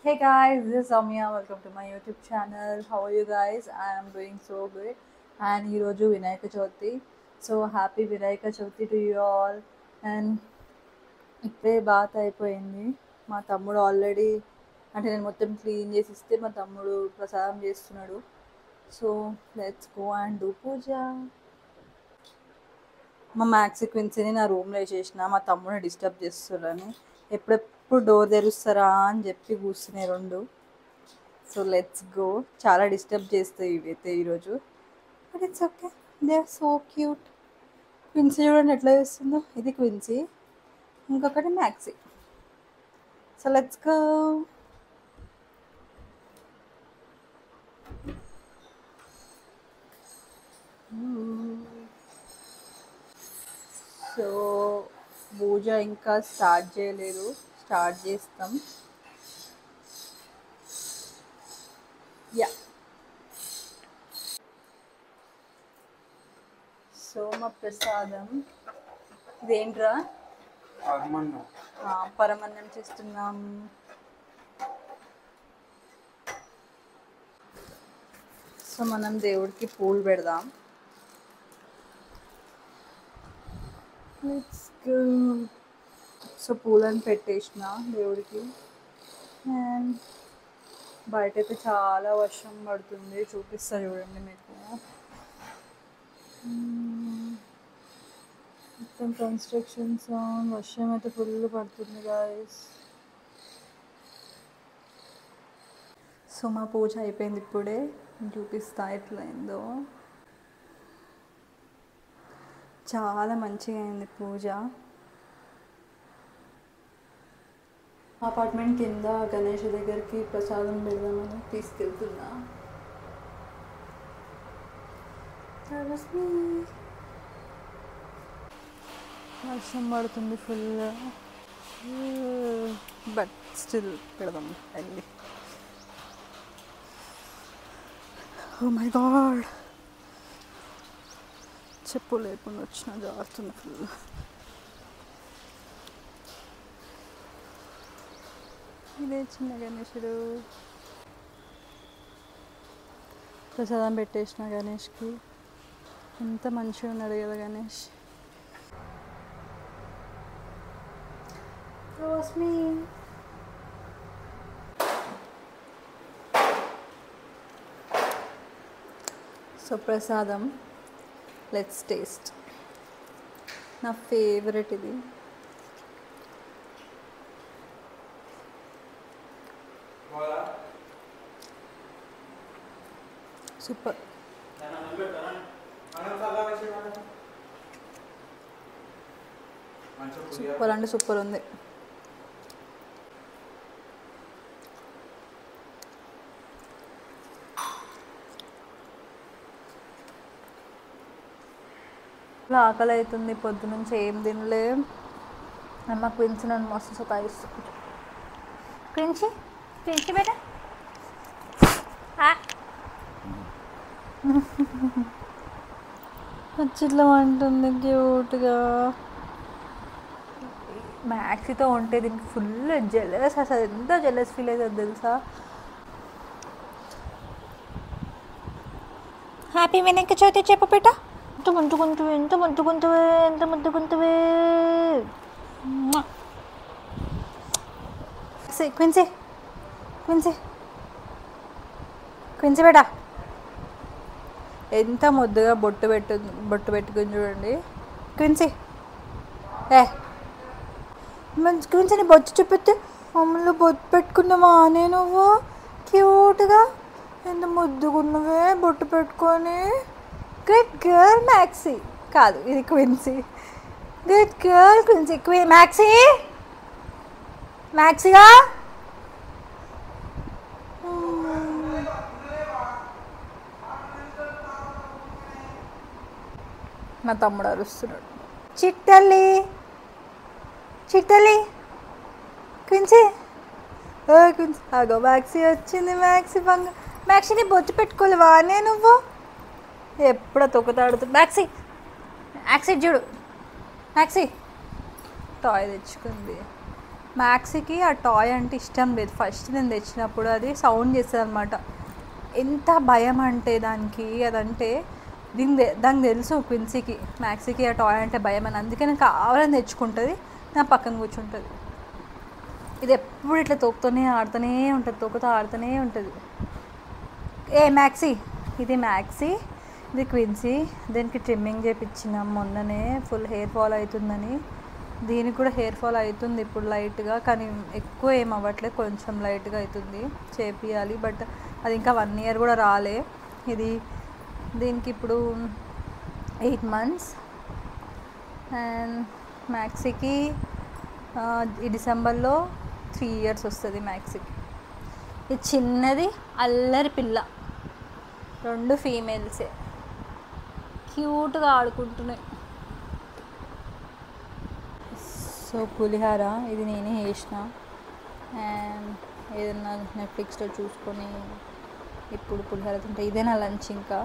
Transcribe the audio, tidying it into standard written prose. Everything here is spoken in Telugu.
Hey guys, this is Soumya. Welcome to my YouTube channel. How are you guys? I am doing so good. And ఈరోజు Vinayaka Chavithi. So happy Vinayaka Chavithi to you all. And ఇప్పుడే బాత్ అయిపోయింది. మా తమ్ముడు ఆల్రెడీ అంటే నేను మొత్తం క్లీన్ చేసి ఇస్తే మా తమ్ముడు ప్రసాదం చేస్తున్నాడు. So let's go and do puja. మా మ్యాక్స్ క్విన్సీని నా రూమ్లో వేసేసిన మా తమ్ముడిని డిస్టర్బ్ చేస్తున్నారని ఎప్పుడెప్పుడు డోర్ తెరుస్తారా అని చెప్పి కూర్చున్నాయి రెండు. So let's go. చాలా డిస్టర్బ్ చేస్తాయి ఇవైతే ఈరోజు, but it's okay, they are so cute. Quincy చూడండి ఎట్లా చేస్తుందో. ఇది క్విన్సీ, ఇంకొకటి Maxie. So let's go. So పూజ ఇంకా స్టార్ట్ చేయలేదు, స్టార్ట్ చేస్తాం. యా. సో మా ప్రసాదం ఇదేంట్రా? పరమన్నం చేస్తున్నాం. సో మనం దేవుడికి పూలు పెడదాం. Let's go. సో పూలను పెట్టేసిన దేవుడికి. అండ్ బయట అయితే చాలా వర్షం పడుతుంది, చూపిస్తా చూడండి మీకు. మొత్తం కన్స్ట్రక్షన్స్, వర్షం అయితే ఫుల్ పడుతుంది గాయస్. సో మా పూజ అయిపోయింది, ఇప్పుడే చూపిస్తా ఎట్లయిందో. చాలా మంచిగా అయింది పూజ. అపార్ట్మెంట్ కింద గణేష్ దగ్గరికి ప్రసాదం పెడదామని తీసుకెళ్తున్నా. వర్షం పడుతుంది ఫుల్, బట్ స్టిల్ పెడదాం వెళ్ళి. ఓ మై గాడ్, చెప్పు లేకుండా వచ్చిన జారుతుంది ఫుల్. ఇదే చిన్న గణేశుడు. ప్రసాదం పెట్టేసిన గణేష్కి. ఎంత మంచిగా ఉన్నాడు కదా గణేష్. రోస్మీ. సో ప్రసాదం, లెట్స్ టేస్ట్. నా ఫేవరెట్ ఇది. సూపర్. సూపర్ అంటే సూపర్ ఉంది. ఆకలి అవుతుంది, పొద్దు నుంచి ఏం తినలే. అమ్మ క్విన్సీ నన్ను మస్తు సతాయిస్తుంది. క్విన్సీ, క్విన్సీ బేట చిట్ల అంటుంది క్యూట్గా. మ్యాక్సీతో ఉంటే దీనికి ఫుల్ జెలస్, అసలు ఎంత జెలస్ ఫీల్ అవుతుంది తెలుసా. హ్యాపీ వినాయక చవితి చెప్పు బేట. ఎంత ముద్దుకుంటువే, ఎంత ముద్దుకుంటువే, ఎంత ముద్దుకుంటువే. క్విన్సీ, క్విన్సీ, క్విన్సీ బేట ఎంత ముద్దుగా బొట్టు పెట్టుకుని చూడండి. క్విన్సీ, మంచి క్విన్సీని బొచ్చు చూపిస్తే మమ్మల్ని బొట్టు పెట్టుకున్నావా అనే నువ్వు క్యూట్గా. ఎంత ముద్దుగున్నవే బొట్టు పెట్టుకొని. Good girl Maxie. కాదు, ఇది Quincy. Good girl Quincy. Maxie, మ్యాక్సీగా. మా తమ్ముడు అరుస్తున్నాడు. చిట్టల్లి, చిట్టల్లి, క్విన్సీ, క్విన్సీ. అగో మ్యాక్సీ వచ్చింది. మ్యాక్సీ బంగ. మ్యాక్సీని బొచ్చు పెట్టుకోలేవా అనే నువ్వు. ఎప్పుడో తొక్కుతాడుతుంది. మ్యాక్సీ, మ్యాక్సీ చూడు, మ్యాక్సీ టాయ్ తెచ్చుకుంది. మ్యాక్సీకి ఆ టాయ్ అంటే ఇష్టం లేదు. ఫస్ట్ నేను తెచ్చినప్పుడు అది సౌండ్ చేస్తుంది అనమాట. ఎంత భయం అంటే దానికి, అదంటే దానికి తెలుసు క్విన్సీకి మ్యాక్సీకి ఆ టాయ్ అంటే భయం అని. అందుకే నేను కావాలని తెచ్చుకుంటుంది, నా పక్కన కూర్చుంటుంది. ఇది ఎప్పుడు ఇట్లా తొక్కుతూనే ఆడుతూనే ఉంటుంది, తొక్కుతూ ఆడుతూనే ఉంటుంది. ఏ మ్యాక్సీ, ఇది మ్యాక్సీ, ఇది క్విన్సీ. దీనికి ట్రిమ్మింగ్ చేయించినాం మొన్ననే, ఫుల్ హెయిర్ ఫాల్ అవుతుందని. దీనికి కూడా హెయిర్ ఫాల్ అవుతుంది ఇప్పుడు లైట్గా, కానీ ఎక్కువ ఏం అవ్వట్లేదు, కొంచెం లైట్గా అవుతుంది. చేపియాలి, బట్ అది ఇంకా 1 year కూడా రాలే. ఇది దీనికి ఇప్పుడు 8 months. అండ్ మ్యాక్సీకి ఈ డిసెంబర్లో 3 years వస్తుంది మ్యాక్సీకి. ఇది చిన్నది అల్లరి పిల్ల, 2 ఫీమేల్సే, క్యూట్గా ఆడుకుంటున్నాయి. సో పులిహార ఇది నేనే చేసిన. అండ్ ఏదన్నా నెట్ఫ్లిక్స్లో చూసుకొని ఇప్పుడు పులిహార తింటే ఇదే నా లంచ్. ఇంకా